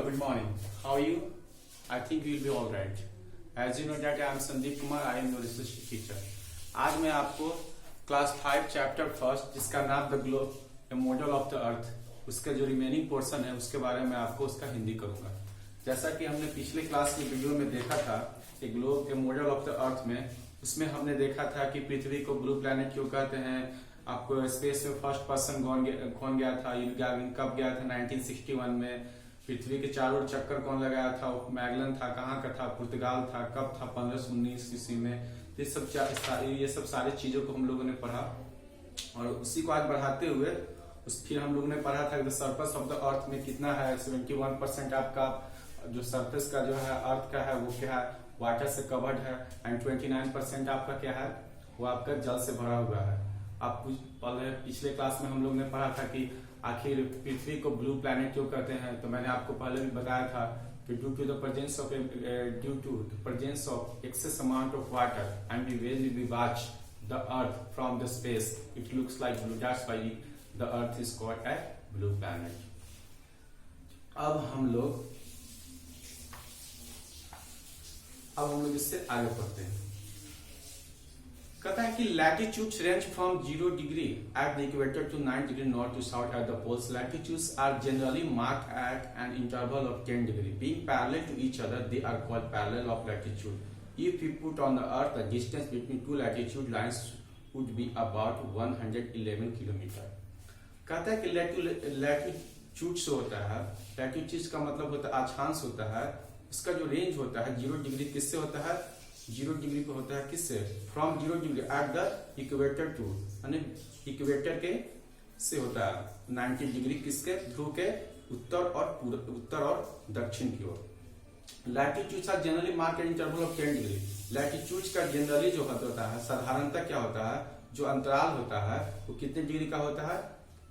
good morning. How are you? I think you will be all right. As you know that I am Sandeep Kumar. I am your research teacher. आज मैं आपको class 5 chapter first जिसका नाम the globe A model of the अर्थ, उसका जो remaining portion है उसके बारे में आपको उसका हिंदी करूंगा। जैसा कि हमने पिछले क्लास की वीडियो में देखा था कि globe A model of the अर्थ में, उसमें हमने देखा था कि पृथ्वी को ब्लू प्लैनेट क्यों कहते हैं। आपको स्पेस में फर्स्ट पर्सन कौन गया था, कब गया था 1961 में। पृथ्वी के चारों ओर चक्कर कौन लगाया था, मैगलन था, कहाँ का था, पुर्तगाल था, कब था 1519 ईस्वी में। ये सब सारी चीजों को हम लोगों ने पढ़ा और उसी को आज बढ़ाते हुए फिर हम लोगों ने पढ़ा था कि सरफेस ऑफ द अर्थ में कितना है। 71% आपका जो सरफेस का जो है अर्थ का है वो क्या है, वाटर से कवर्ड है, एंड 29% आपका क्या है, वो आपका जल से भरा हुआ है। आप पहले पिछले क्लास में हम लोग ने पढ़ा था कि आखिर पृथ्वी को ब्लू प्लैनेट क्यों कहते हैं। तो मैंने आपको पहले भी बताया था कि due to the presence of excess amount of water and we watch the earth from the space it looks like blue, that's why the earth is called a blue planet. अब हम लोग इससे आगे पढ़ते हैं। कहता है कि latitudes range from 0 degree at the equator to 9 degree north to south at the poles. Latitudes are generally marked at an interval of 10 degree being parallel to each other, they are called parallel of latitude. If you put on the earth the distance between two latitude lines would be about 111 kilometre. कहता है कि latitudes होता है, latitudes का मतलब होता है अक्षांश होता है। इसका जो रेंज होता है 0 डिग्री किससे होता है, 0 डिग्री पे होता है किससे, from 0 degree at the equator to, यानी इक्वेटर के से होता है 90 डिग्री किसके, ध्रुव के उत्तर और दक्षिण की ओर। Latitudes are generally marked at interval of 10 degree. Latitudes का जनरली जो होता है, साधारणतः क्या होता है, जो अंतराल होता है वो कितने डिग्री का होता है,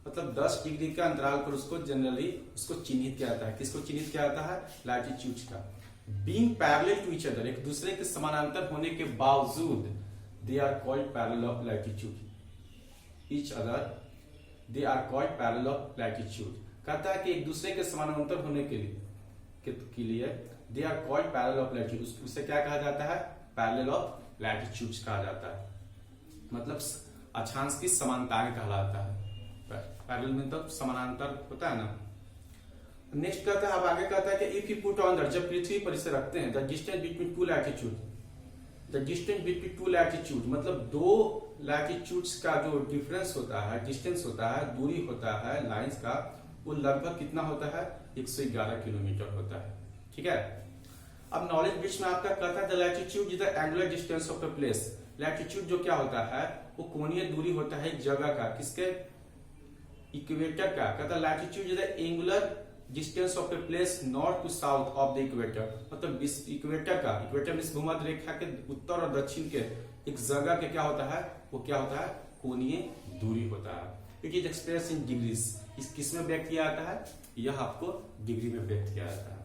मतलब 10 डिग्री के अंतराल पर उसको जनरली चिन्हित किया जाता है। किसको चिन्हित किया जाता है, लैटिट्यूड्स का। Being parallel to each other, एक दूसरे के समानांतर होने के बावजूद, they are called parallel of latitude. Each other they are called parallel of latitude. कहता है कि एक दूसरे के समानांतर होने के लिए they are called parallel of latitude. उसे क्या कहा जाता है, पैरेलल ऑफ लैटिट्यूड्स कहा जाता है। मतलब अक्षांश की समानताएं कहलाता है। पैरेलल में तो समानांतर होता है ना। नेक्स्ट कहता है, अब आगे कहता है कि if you put on the, जब पृथ्वी पर इसे रखते हैं, the distance between two latitude, the distance between two latitude मतलब दो लैटिट्यूड्स का जो डिफरेंस होता है, डिस्टेंस होता है, दूरी होता है लाइंस का, वो लगभग कितना होता है, 111 किलोमीटर होता है। ठीक है। अब नॉलेज बिट्स में आपका कहता है the latitude is the angular distance of the place. Latitude जो क्या होता है, वो कोणीय दूरी होता है एक जगह का, किसके, इक्वेटर का। कहता latitude is the angular distance of a place north to south of the equator, मतलब इक्वेटर का, इक्वेटर इस भूमध्य रेखा के उत्तर और दक्षिण के एक जगह के क्या होता है, वो क्या होता है, कोणीय दूरी होता है। It is express in degrees. इस किस में व्यक्त किया जाता है, यह आपको डिग्री में व्यक्त किया जाता है।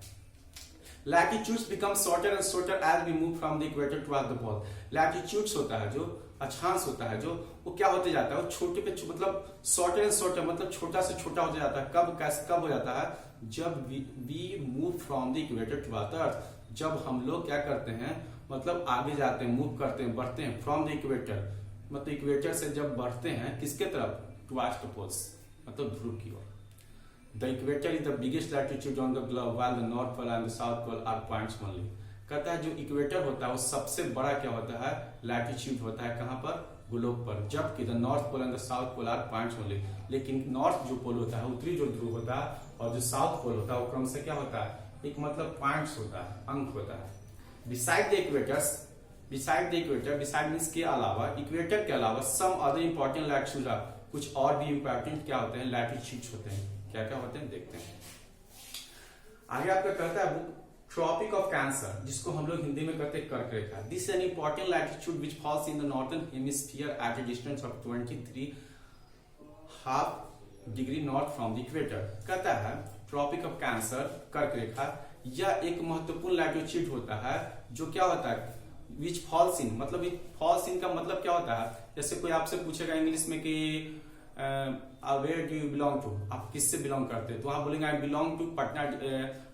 Latitudes become shorter and shorter as we move from the equator toward the pole. Latitudes होता है जो अक्षांश होता है, जो वो क्या होते जाता है, वो छोटे पे मतलब शॉर्टर एंड शॉर्टर मतलब छोटा से छोटा हो जाता है। कब हो जाता है, जब we move from the equator toward the earth. जब हम लोग क्या करते हैं, मतलब आगे जाते हैं, मूव करते हैं, बढ़ते हैं, फ्रॉम द इक्वेटर मतलब इक्वेटर से जब बढ़ते हैं किसके तरफ, टुवर्ड्स द पोल्स मतलब ध्रुव की ओर। The equator is the biggest latitude on the globe while the north pole and the south pole are points only. कहता है जो इक्वेटर होता है वो सबसे बड़ा क्या होता है, लैटिट्यूड होता है, कहां पर, ग्लोब पर। जबकि the north pole and the south pole are points only. लेकिन नॉर्थ जो पोल होता है, उत्तरी जो ध्रुव होता है, और जो साउथ पोल होता है वो क्रम से क्या होता है, एक मतलब पॉइंट्स होता है, अंक होता है। बिसाइड द इक्वेटर मींस के अलावा, इक्वेटर के अलावा सम अदर इंपॉर्टेंट लैटिट्यूड, कुछ और भी इंपॉर्टेंट क्या होते हैं, लैटिट्यूड्स होते हैं। क्या क्या होते हैं देखते हैं। आगे आपका कहता है बुक ट्रॉपिक ऑफ कैंसर, जिसको हम लोग हिंदी में कहते हैं कर्क रेखा। This an important latitude which falls in the northern hemisphere at a distance of 23.5 degree north from the equator. कहता है ट्रॉपिक ऑफ कैंसर, कर्क रेखा, यह एक महत्वपूर्ण लैटिट्यूड होता है जो क्या होता है, विच फॉल्स इन, मतलब फॉल्स इन का मतलब क्या होता है, जैसे कोई आपसे पूछेगा इंग्लिश में कि where do you belong to, आप किससे बिलोंग करते हैं, तो आप बोलेंगे I belong to Patna,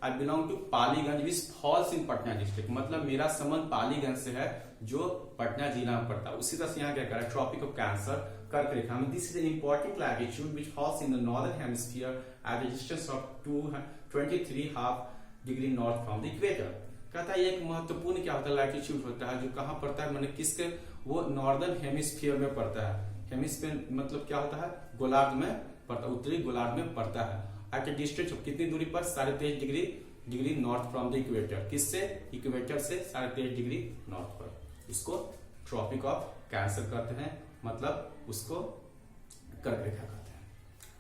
I belong to Paliganj which falls in Patna district, मतलब मेरा संबंध पालीगंज से है जो पटना जिला में पड़ता है। उसी तरह से यहाँ क्या कर रहा है, ट्रॉपिक ऑफ कैंसर कर्क रेखा में, this is an important latitude which falls in the northern hemisphere at the distance of 23.5 degree north from the equator. कहता है ये एक महत्वपूर्ण क्या होता है लैटिट्यूड होता है जो कहाँ पड़ता है, मैंने किसके, वो नॉर्दर्न हेमिस्फीयर में पड़ता है। हेमिस्फीयर मतलब क्या होता है, गोलार्ध में पड़ता है, उत्तरी गोलार्ध में पड़ता है। एट ए डिस्टेंस ऑफ कितनी दूरी पर, 23.5 degree north from the equator, किससे, इक्वेटर से 23.5 डिग्री नॉर्थ पर। इसको ट्रॉपिक ऑफ कैंसर कहते हैं, मतलब उसको कर्क रेखा कहते हैं।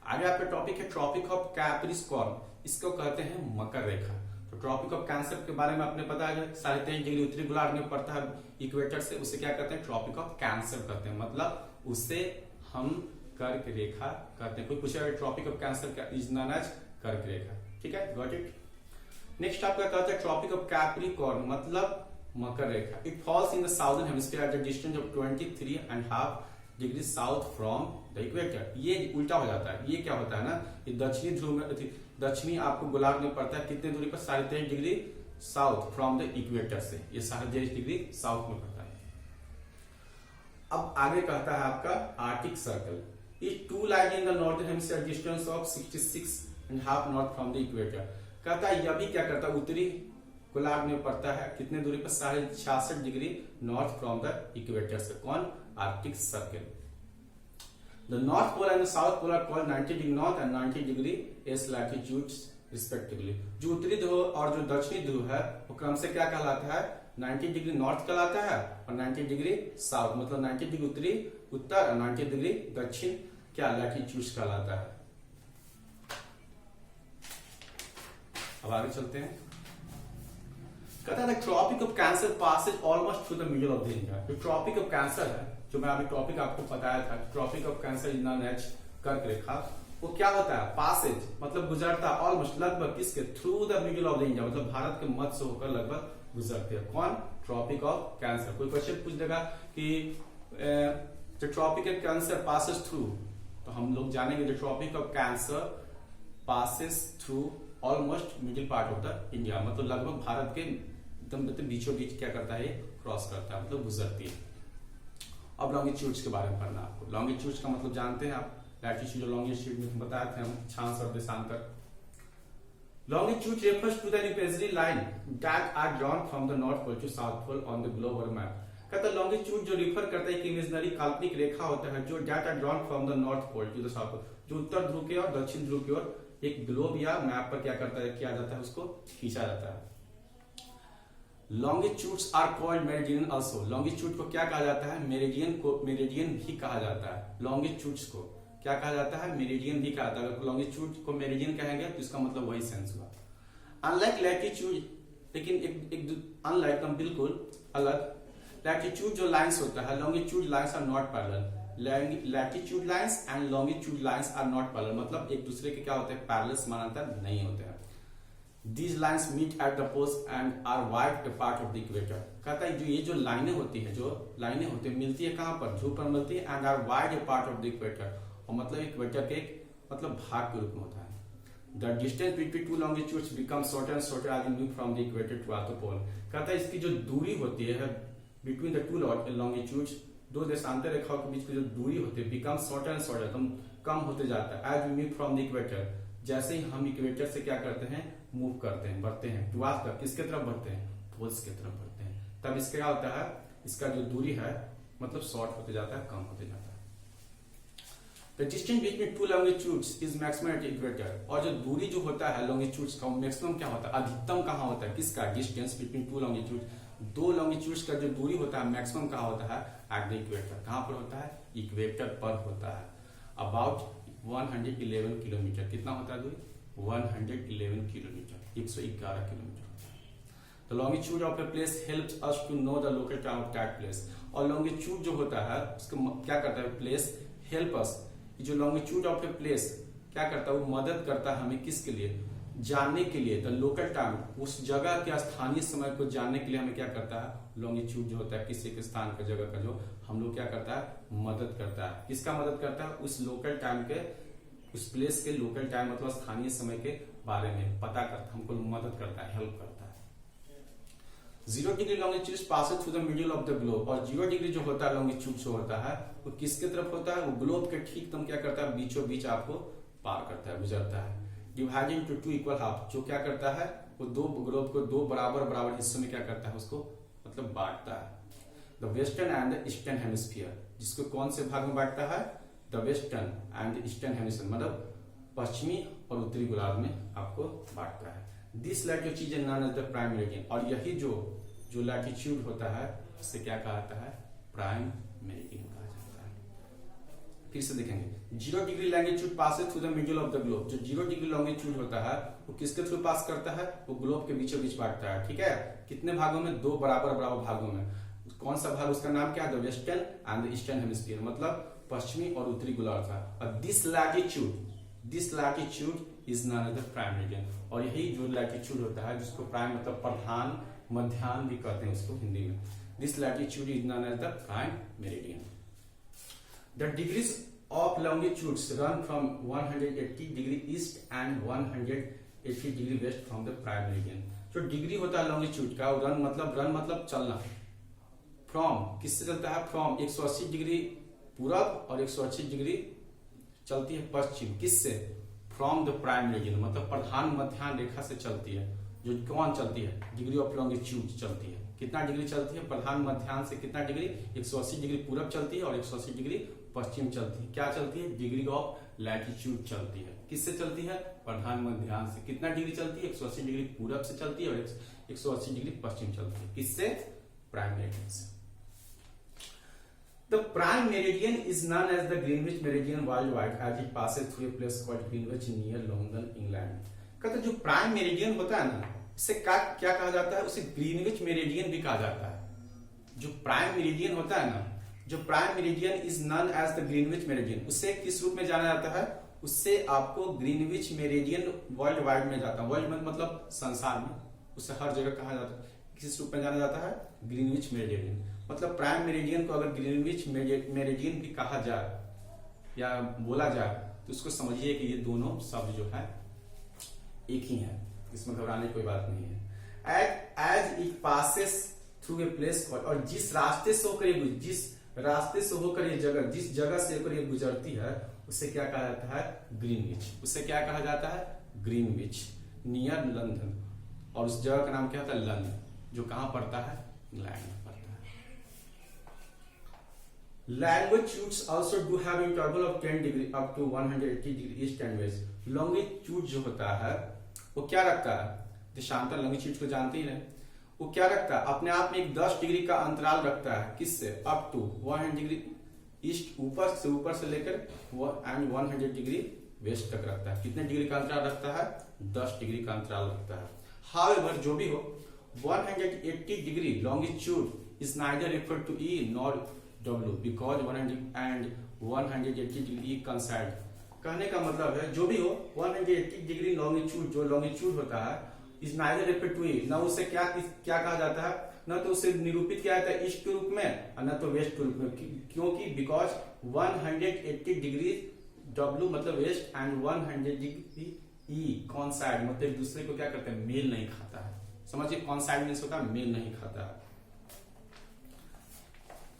आगे आपका टॉपिक है ट्रॉपिक ऑफ कैप्रिकॉर्न, इसको कहते हैं मकर रेखा। तो ट्रॉपिक ऑफ कैंसर के बारे में आपने पता है 23.5 डिग्री उत्तरी गोलार्ध में पड़ता है इक्वेटर से, उसे क्या कहते हैं, ट्रॉपिक ऑफ कैंसर कहते हैं, मतलब उसे हम कर्क रेखा कहते हैं। कोई पूछेगा tropic of cancer is known as Kark rekha, ठीक है, गॉट इट। नेक्स्ट आपका कहते हैं ट्रॉपिक ऑफ कैप्रिकॉर्न, मतलब मकर रेखा। It falls in the southern hemisphere at the distance of 23.5 degree south from the equator. ये उल्टा हो जाता है, ये क्या होता है ना, ये दक्षिणी ध्रुव में, दक्षिणी आपको गोलार्ध में पड़ता है, कितने दूरी पर, 23.5 degree south from the equator से, ये 23.5 डिग्री साउथ में पड़ता है। अब आगे कहता है आपका arctic circle, it too lies in the northern hemisphere distance of 66.5 north from the equator. कहता है यह भी क्या करता है, उत्तरी गोलार्ध में पड़ता है, कितने दूरी पर, 66.5 degree north from the equator से। कौन, arctic circle. The north pole and the south pole are called 90 degree north and 90 degree S latitudes respectively. जो उत्तरी ध्रुव और जो दक्षिणी ध्रुव है वो क्रम से क्या कहलाता है, 90 डिग्री नॉर्थ कहलाता है और 90 डिग्री साउथ, मतलब 90 डिग्री उत्तरी उत्तर और 90 डिग्री दक्षिण क्या लैटिट्यूड्स कहलाता है। अब आगे चलते हैं। कहता है tropic of cancer passes almost through the middle of the India. जो ट्रॉपिक ऑफ कैंसर है, जो मैं अभी टॉपिक आपको बताया था, tropic of cancer is known as Kark rekha, वो क्या होता है, पासेज मतलब गुजरता, ऑलमोस्ट लगभग किसके, through the middle of the India, मतलब भारत के मध्य से होकर लगभग गुजरते हैं। कौन, ट्रॉपिक ऑफ कैंसर। कोई क्वेश्चन पूछ देगा कि the tropic of cancer passes through, तो हम लोग जानेंगे the tropic of cancer passes through almost middle part of the India, मतलब लगभग भारत के एकदम बीचों बीच क्या करता है, क्रॉस करता है, मतलब गुजरती है। अब लॉन्गिट्यूड्स के बारे में पढ़ना आपको। लॉन्गिट्यूड्स का मतलब जानते हैं आप, लैटिट्यूड और लॉन्गिट्यूड में बताए थे हम, अक्षांश और देशांतर। Longitude refers to the imaginary line that are drawn from the north pole to south pole on the globe और मैप। कहता है लॉन्गिट्यूड जो रिफर करता है कि इमेजिनरी काल्पनिक रेखा होता है जो that are drawn from the north pole to the south pole, जो उत्तर ध्रुव की और दक्षिण ध्रुव की ओर एक ग्लोब या मैप पर क्या करता है, किया जाता है, उसको खींचा जाता है। Longitudes are called meridian also. Longitude को क्या कहा जाता है, मेरिडियन को मेरिडियन भी कहा जाता है। लॉन्गिट्यूड्स को क्या कहा जाता है, मेरिडियन भी कहा जाता है। अगर लॉन्गिट्यूड को मेरिडियन कहेंगे तो इसका मतलब वही सेंस हुआ। अनलाइक लैटिट्यूड, लेकिन एक अनलाइक बिल्कुल अलग, लैटिट्यूड जो लाइंस होता है, longitude lines are not parallel. Latitude lines and longitude lines are not parallel, मतलब एक दूसरे के क्या होते हैं, पैरेलल समानांतर नहीं होते हैं। These lines meet at the poles and are wide apart of the equator। कहता है जो ये जो लाइनें होती है, जो लाइनें होती है, मिलती है कहाँ पर, ध्रुव पर मिलती है, and are wide apart of the equator, और मतलब इक्वेटर के एक मतलब भाग के रूप में होता है। The distance between two longitudes becomes shorter and shorter as you move from the equator towards the pole। कहता है इसकी जो दूरी होती है between the two longitudes, दो देशांतर रेखाओं के बीच की जो दूरी होती है, becomes shorter and shorter, कम होते जाता है, as we move from the equator, जैसे ही हम इक्वेटर से क्या करते हैं, मूव करते हैं, बढ़ते हैं, टुवार्ड्स का, किसके तरफ बढ़ते हैं, पोल्स की तरफ बढ़ते हैं, तब इसका क्या होता है, इसका जो दूरी है मतलब शॉर्ट होते जाता है, कम होते जाता है। The distance between two longitudes is maximum at equator। और जो दूरी जो होता है longitudes का, मैक्सिमम क्या होता है, अधिकतम कहाँ होता है, किसका, डिस्टेंस बिटवीन टू longitudes, दो longitudes का जो दूरी होता है मैक्सिमम कहाँ होता है, एट द इक्वेटर। कहाँ पर होता है, इक्वेटर पर होता है। अबाउट 111 किलोमीटर, कितना होता है दूरी, 111 किलोमीटर, 111 किलोमीटर होता है। तो longitude of a place helps us to know the local time of that place. और लॉन्गिट्यूड जो होता है उसको क्या करता है, प्लेस हेल्प अस, जो लॉन्गिट्यूड ऑफ ए प्लेस क्या करता है, वो मदद करता है हमें किसके लिए, जानने के लिए, द लोकल टाइम, उस जगह के स्थानीय समय को जानने के लिए हमें क्या करता है, लॉन्गिट्यूड जो होता है किसी के स्थान का, जगह का जो हम लोग क्या करता है, मदद करता है। किसका मदद करता है, उस लोकल टाइम के उस प्लेस के लोकल टाइम मतलब स्थानीय समय के बारे में पता करता, हमको मदद करता है, हेल्प करता है। 0 degree longitude passes through the middle of the globe, और 0 डिग्री जो होता है लॉन्गिट्यूड जो होता है वो किसके तरफ होता है, वो ग्लोब के ठीक एकदम क्या करता है, बीचों बीच आपको पार करता है, गुजरता है। डिवाइडिंग टू 2 इक्वल हाफ, जो क्या करता है वो दो ग्लोब को 2 बराबर हिस्सों में क्या करता है, उसको मतलब बांटता है। The western and the eastern hemisphere, जिसको कौन से भाग में बांटता है, the western and eastern hemisphere, मतलब पश्चिमी और उत्तरी गोलार्ध में आपको बांटता है। This latitude is known as the prime meridian, और यही जो लैटिट्यूड होता है इससे क्या कहा जाता है, प्राइम मेरिडियन कहा जाता है। फिर से देखेंगे, 0 degree longitude passes through the middle of the globe, जो 0 डिग्री लॉन्गिट्यूड होता है वो किसके थ्रू पास करता है, वो ग्लोब के बीचों बीच बांटता है, ठीक है। कितने भागों में, 2 बराबर भागों में। कौन सा भाग, उसका नाम क्या है, the western and the eastern hemisphere, मतलब पश्चिमी और उत्तरी गोलार्ध का। और this latitude is known as the prime meridian, और यही जो लैटिट्यूड होता है जिसको प्राइम मतलब प्रधान मध्याह्न भी कहते हैं उसको हिंदी में। This latitude is known as the prime meridian. The degrees of longitudes run from 180 degree east and 180 degree west from the prime meridian. जो डिग्री होता है लॉन्गिट्यूड का, रन मतलब चलना, फ्रॉम किससे चलता है, फ्रॉम 180 डिग्री पूरब और 180 डिग्री चलती है पश्चिम, किससे, फ्रॉम द प्राइम मेरिडियन, मतलब प्रधान मध्याह्न रेखा से चलती है। जो कौन चलती है, डिग्री ऑफ लॉन्गिट्यूड चलती है, कितना डिग्री चलती है, प्रधान मध्याह्न से कितना डिग्री, 180 डिग्री पूरब चलती है और 180 डिग्री पश्चिम चलती है। क्या चलती है, डिग्री ऑफ लैटिट्यूड चलती है। किससे चलती है, प्रधान मध्याह्न से। कितना डिग्री चलती है, 180 डिग्री पूरब से चलती है और 180 डिग्री पश्चिम चलती है। किससे, प्राइम मेरिडियन से। The prime meridian is known as the Greenwich meridian worldwide as it passes through a place called Greenwich near London, England। कहते जो प्राइम मेरिडियन होता है ना, इसे क्या कहा जाता है, उसे ग्रीनविच मेरिडियन भी कहा जाता है। जो प्राइम मेरिडियन होता है ना, जो prime meridian is known as the Greenwich meridian, उससे किस रूप में जाना जाता है, उससे आपको ग्रीनविच मेरिडियन वर्ल्ड वाइड में जाता है, वर्ल्ड में मतलब संसार में, उससे हर जगह कहा जाता है, किस रूप में जाना जाता है, ग्रीनविच मेरिडियन। मतलब प्राइम मेरिडियन को अगर ग्रीनविच मेरिडियन भी कहा जाए या बोला जाए तो उसको समझिए कि ये दोनों शब्द जो है एक ही है, इसमें घबराने की कोई बात नहीं है। As it passes through a place, और जिस रास्ते से होकर ये जगह, जिस जगह से होकर ये गुजरती है उसे क्या कहा जाता है, ग्रीनविच। उसे क्या कहा जाता है, ग्रीनविच नियर लंदन, और उस जगह का नाम क्या होता है, लंदन, जो कहां पड़ता है, इंग्लैंड में पड़ता है। Longitudes also do have interval of 10 degree up to 180 degree east and west। longitude जो होता है वो क्या रखता है, देशांतर लॉन्गिट्यूड को जानते ही हैं, वो क्या रखता है, अपने आप में एक 10 डिग्री का अंतराल रखता है, किससे, अप टू 100 डिग्री ईस्ट, ऊपर से लेकर एंड 100 डिग्री वेस्ट तक रखता है। कितने डिग्री का अंतराल रखता है, 10 डिग्री का अंतराल रखता है। हाउएवर जो भी हो, 180 degree longitude is neither referred to E nor W because 100 and 180 degree coincide। कहने का मतलब है जो भी हो, 180 डिग्री लॉन्गिट्यूड जो लॉन्गिट्यूड होता है इज नाइदर रेफर्ड टू ई, ना उसे क्या कहा जाता है, ना तो उसे निरूपित किया जाता है ईस्ट के रूप में और ना तो वेस्ट के रूप में, क्योंकि बिकॉज 180 डिग्री W मतलब west and 100 degree E coincide मतलब एक दूसरे को क्या करते हैं, मेल नहीं खाता है। समझिए कॉन्साइड मीन्स होता है मेल नहीं खाता है।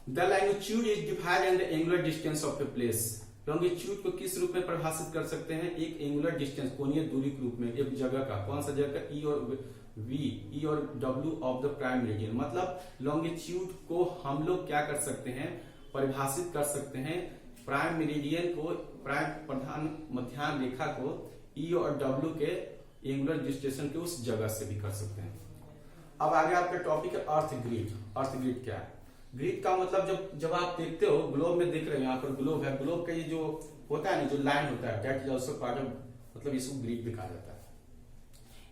The longitude is divided in the angular distance of a place। longitude को किस रूप में परिभाषित कर सकते हैं, एक एंगुलर डिस्टेंस कोणीय दूरी के रूप में, एक जगह का, कौन सा जगह का, ई और W of the prime meridian. मतलब longitude को हम लोग क्या कर सकते हैं, परिभाषित कर सकते हैं, प्राइम मेरिडियन को, प्राइम प्रधान मध्याह्न रेखा को E और W के एंगुलर डिस्टेंस के उस जगह से भी कर सकते हैं। अब आगे आपका टॉपिक है अर्थ ग्रिड। अर्थ ग्रिड क्या है, ग्रिड का मतलब जब आप देखते हो, ग्लोब में देख रहे हो, यहाँ पर ग्लोब है, ग्लोब का ये जो होता है ना, जो लाइन होता है, that is also part of, मतलब इसको ग्रिड भी कहा जाता है।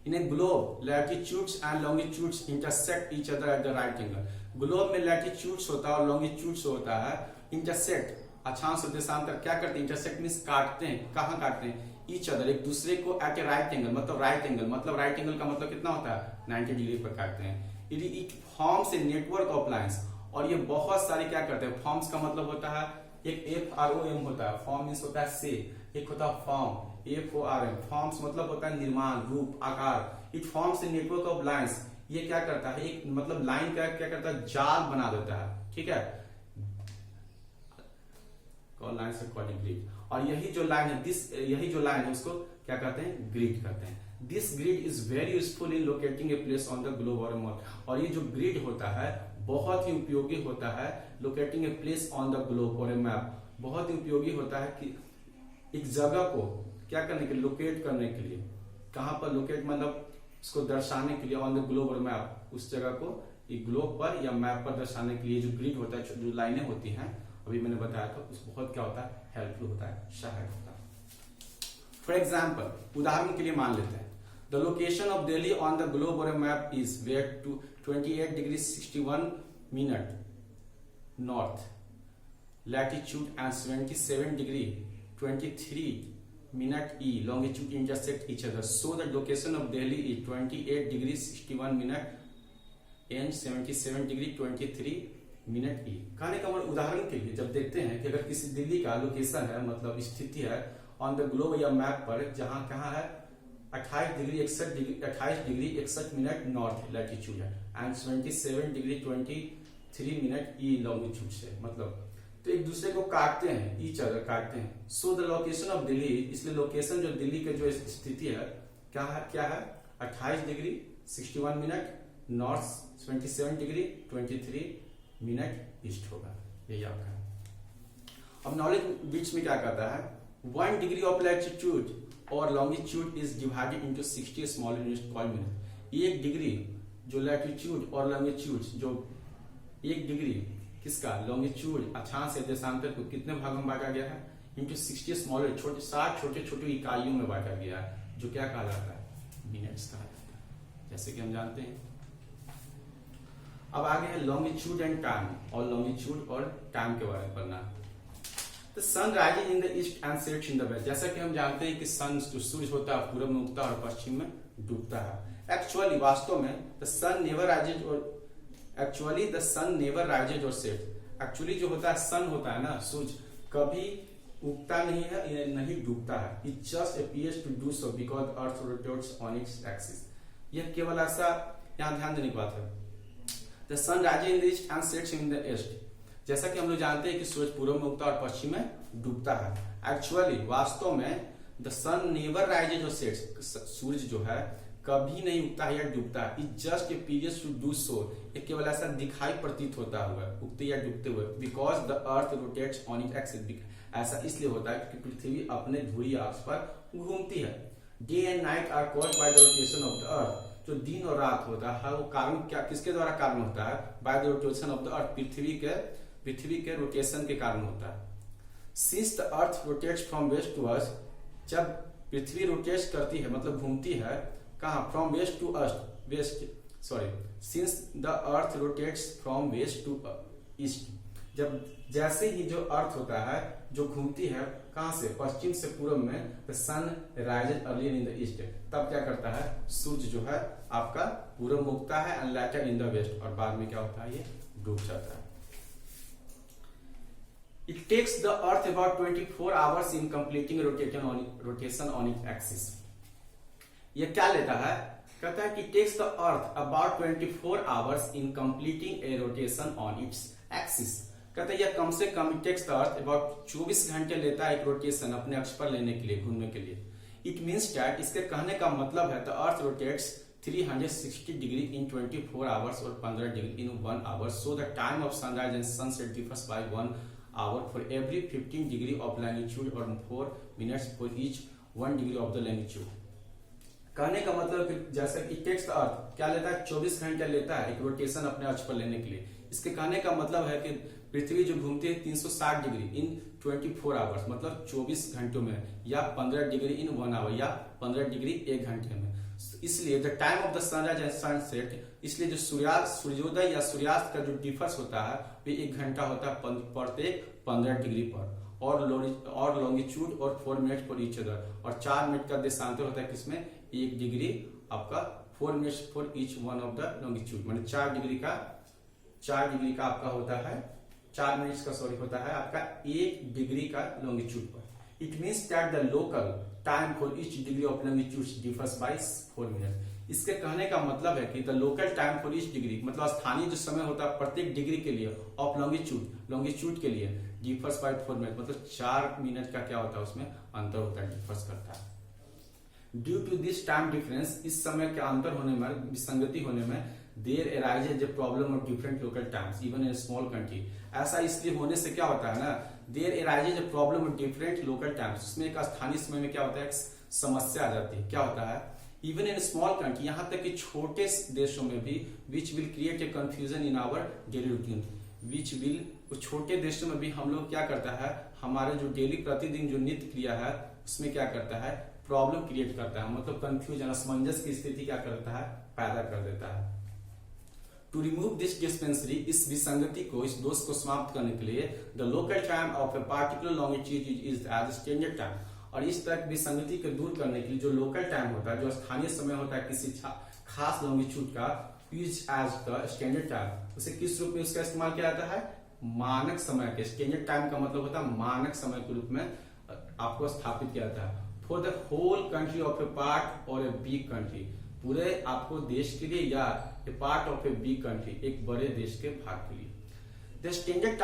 In a globe latitudes and longitudes intersect each other at the right angle. Globe में लैटिट्यूड्स होता है और लॉन्गिट्यूड्स होता है, इंटरसेक्ट अक्षांश और देशांतर क्या करते हैं, इंटरसेक्ट मींस काटते हैं, कहाँ काटते हैं, ईच अदर एक दूसरे को एट ए राइट एंगल, मतलब राइट एंगल का मतलब कितना होता है, 90 डिग्री पर काटते हैं। It forms a network of lines, और ये बहुत सारे क्या करते हैं, फॉर्म्स का मतलब होता है, एक FROM होता है, फॉर्म मींस होता है से, एक होता है फॉर्म, FORM, फॉर्म्स मतलब होता है निर्माण, रूप, आकार। It forms a network of lines, ये क्या करता है, एक मतलब लाइन का क्या करता है, जाल बना देता है, ठीक है, लाइन से कॉल्ड ग्रिड। और यही जो लाइन है, यही जो लाइन है उसको क्या कहते हैं, ग्रिड कहते हैं। This grid is very useful in locating a place on the globe और मैप। और ये जो ग्रिड होता है बहुत ही उपयोगी होता है locating a place on the globe और ए मैप, बहुत ही उपयोगी होता है कि एक जगह को क्या करने के लिए, लोकेट करने के लिए, कहां पर लोकेट मतलब उसको दर्शाने के लिए, ऑन द ग्लोब और मैप, उस जगह को एक ग्लोब पर या मैप पर दर्शाने के लिए जो ग्रिड होता है, जो लाइनें होती हैं अभी मैंने बताया था, उस बहुत क्या होता है, हेल्पफुल होता है, सहायक होता है। फॉर एग्जाम्पल, उदाहरण के लिए मान लेते हैं, the location of Delhi on the globe और map is where to 28 degree 61 minute north latitude and 77 degree 23 minute E longitude intersect each other, so the location of Delhi is 28 degree 61 minute and 77 degree 23 minute E. कहने का मतलब उदाहरण के लिए जब देखते हैं कि अगर किसी दिल्ली का लोकेशन है, मतलब स्थिति है ऑन द ग्लोब या मैप पर, जहां कहां है 28 डिग्री 61 मिनट नॉर्थ लैटिट्यूड है and 77 degree 23 minute E longitude से, मतलब तो एक दूसरे को काटते हैं, ईच अदर काटते हैं। सो द लोकेशन ऑफ दिल्ली, इसलिए लोकेशन जो दिल्ली के जो स्थिति है क्या है 28 degree 61 minute north, 77 degree 23 minute east होगा, यही आपका है। अब नॉलेज बिट्स में क्या कहता है, 1 डिग्री ऑफ लैटिट्यूड और longitude is divided into 60 small unit पर मिनट। 1 डिग्री जो लैटिट्यूड और लॉन्गिट्यूड, जो 1 डिग्री किसका, लॉन्गिट्यूड अक्षांश या देशांतर को कितने भागों में बांटा गया है, इंटू 60 स्मॉल, 60 छोटे छोटे इकाइयों में बांटा गया है, जो क्या कहा जाता है, मिनट्स कहा जाता है, जैसे कि हम जानते हैं। अब आगे है लॉन्गिट्यूड एंड टाइम, और लॉन्गिट्यूड और टाइम के बारे में पढ़ना। The sun rising in the east and sets in the west, जैसा कि हम जानते हैं कि सन जो सूर्य होता है पूरब में उगता है और पश्चिम में डूबता है। एक्चुअली वास्तव में द सन नेवर राइजेज और सेट, एक्चुअली जो होता है सन होता है ना, सूर्य कभी उगता नहीं है, नहीं डूबता है, it just appears to do so because earth rotates on its axis. यह केवल ऐसा यहाँ ध्यान देने की बात है। The sun rises in the east and sets in the east, जैसा कि हम लोग जानते हैं कि सूरज पूर्व में उगता है और पश्चिम में डूबता है। एक्चुअली वास्तव में द सन नेवर राइजेज और सेट्स, सूरज जो है कभी नहीं उगता है या डूबता है, it just appears to do so, ये केवल ऐसा दिखाई प्रतीत होता हुआ उगते या डूबते हुए, because the earth rotates on it axis, ऐसा इसलिए होता है क्योंकि पृथ्वी अपने ध्रुवीय अक्ष पर घूमती है। Day and night are caused by the rotation of the earth, जो दिन और रात होता है वो कारण क्या, किसके द्वारा कारण होता है, by the rotation of the earth, पृथ्वी के रोटेशन के कारण होता है। Since the earth rotates from west to east, जब पृथ्वी रोटेट करती है मतलब घूमती है कहाँ, from west to since the earth rotates from west to east, जब जैसे ही जो अर्थ होता है जो घूमती है कहां से, पश्चिम से पूर्व में, the sun rises earlier in the east, तब क्या करता है, सूर्य जो है आपका पूर्व में उगता है and later in the west, और बाद में क्या होता है, ये डूब जाता है। It takes the Earth about 24 hours in completing rotation on its axis. ये क्या लेता है, कहता है कि takes the Earth about 24 hours in completing a rotation on its axis. कहता है यह कम से कम it takes the Earth about 24 घंटे लेता है एक रोटेशन अपने अक्ष पर लेने के लिए, घूमने के लिए। It means that, इसके कहने का मतलब है, the Earth rotates 360 degree in 24 hours और 15 degree in 1 hour. So the time of sunrise and sunset differs by 1 hour for every 15 degree of longitude or 4 minutes for each 1 degree of the longitude. कहने का मतलब कि जैसा कि text अर्थ क्या लेता है, 24 घंटे लेता है एक रोटेशन अपने अक्ष पर लेने के लिए। इसके कहने का मतलब है कि पृथ्वी जो घूमती है 360 डिग्री इन 24 आवर्स, मतलब 24 घंटों में, या 15 डिग्री इन 1 आवर, या 15 डिग्री 1 घंटे में। इसलिए the time of the sunrise and sunset, इसलिए जो सूर्योदय या सूर्यास्त का जो डिफरेंस होता है वो 1 घंटा होता है प्रत्येक 15 डिग्री पर, और लॉन्गिट्यूड और 4 मिनट पर ईच अदर, और 4 मिनट का देशांतर होता है किसमें, 1 डिग्री आपका 4 minutes for each one of the longitude, माने 4 डिग्री का आपका होता है, 4 मिनट्स का होता है आपका 1 डिग्री का लॉन्गिट्यूड पर। It means that the local time for each degree of longitude differs by 4 minute. इसके कहने का मतलब है कि the local time for each degree मतलब स्थानीय जो समय होता है प्रत्येक डिग्री के लिए ऑफ लॉन्गिट्यूड के लिए डिफर्स बाय 4 मिनट मतलब 4 मिनट का क्या होता है उसमें अंतर होता है, डिफर्स करता है। Due to this time difference इस समय के अंतर होने में विसंगति होने में there arises a problem of different local times even in small country. ऐसा इसलिए होने से क्या होता है ना, there arises a problem of different local times, उसमें एक स्थानीय समय में क्या होता है, एक समस्या आ जाती है। क्या होता है, इवन इन स्मॉल कंट्री, यहाँ तक कि छोटे देशों में भी, which will create a confusion in our daily routine, which will छोटे देशों में भी हम लोग क्या करता है, हमारे जो डेली प्रतिदिन जो नित्य क्रिया है उसमें क्या करता है, प्रॉब्लम क्रिएट करता है, मतलब कंफ्यूजन असमंजस की स्थिति क्या करता है, पैदा कर देता है। टू रिमूव दिस डिस्पेंसरी, इस विसंगति को, इस दोष को समाप्त करने के लिए the local time of a particular longitude is as standard time, और इस तरह की विसंगति को दूर करने के लिए जो लोकल टाइम होता है, जो स्थानीय समय होता है किसी खास लॉन्गिट्यूड का, use as the standard time, उसे किस रूप में उसका इस्तेमाल किया जाता है, मानक समय के। स्टैंडर्ड टाइम का मतलब होता है मानक समय के रूप में आपको स्थापित किया जाता है। For the whole country of a part or a big country, पूरे आपको देश के लिए या a part of a big country, एक बड़े देश के भाग के लिए। The standard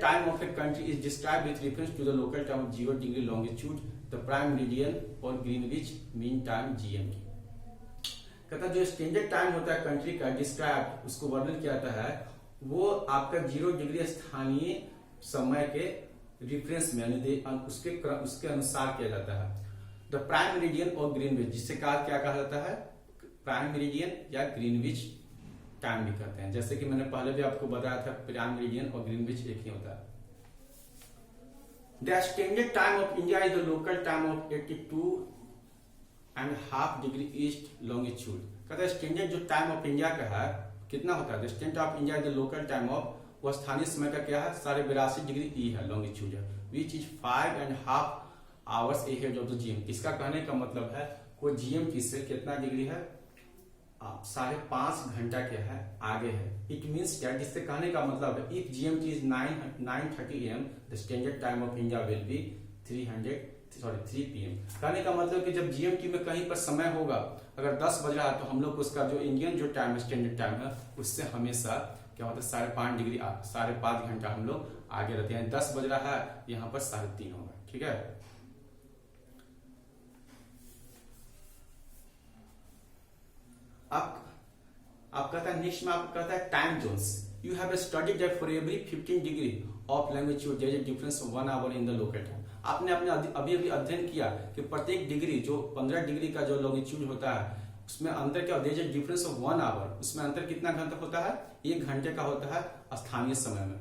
time of a country is described with reference to the local time of 0 degree longitude, the prime meridian और ग्रीनविच मीन टाइम जीएमटी। कहता जो स्टैंडर्ड टाइम होता है कंट्री का, डिस्क्राइब उसको वर्णन किया जाता है, वो आपका 0 डिग्री स्थानीय समय के रिफरेंस में यानी उसके अनुसार किया जाता है। द प्राइम मेरिडियन और ग्रीनविच, जिससे क्या कहा जाता है, प्राइम मेरिडियन या ग्रीनविच टाइम भी कहते हैं। जैसे कि मैंने पहले भी आपको बताया था, प्राइम मेरिडियन और ग्रीनविच एक ही होता है। The standard time of India is the local time of 82.5 degree east longitude. कहता है स्टैंडर्ड जो टाइम ऑफ इंडिया का है कितना होता है, the standard of India is the local time of, वो स्थानीय समय का क्या है, 82.5 डिग्री ई है, लॉन्गिट्यूड है, which is 5.5 hours ahead of the GMT. इसका कहने का मतलब है वो जीएमटी से कितना डिग्री है, 5.5 घंटा क्या है, आगे है। इट मीन्स क्या, जिससे कहने का मतलब है if GMT is 9:30 AM, the standard time of India will be 3 PM। कहने का मतलब कि जब जीएमटी में कहीं पर समय होगा, अगर 10 बज रहा है तो हम लोग उसका जो इंडियन जो टाइम है, स्टैंडर्ड टाइम है, उससे हमेशा क्या होता है 5.5 डिग्री 5.5 घंटा हम लोग आगे रहते हैं। 10 बज रहा है यहाँ पर 3:30 होगा, ठीक है। आप कहता है नेक्स्ट में आप कहता है time zones, you have studied that for every 15 degree of longitude there is a difference of 1 hour in the local time. आपने अभी अध्ययन किया कि प्रत्येक डिग्री जो 15 डिग्री का जो लॉन्गिट्यूड होता है उसमें अंतर क्या होता है, डिफरेंस ऑफ 1 आवर, उसमें अंतर कितना घंटा होता है, 1 घंटे का होता है स्थानीय समय में।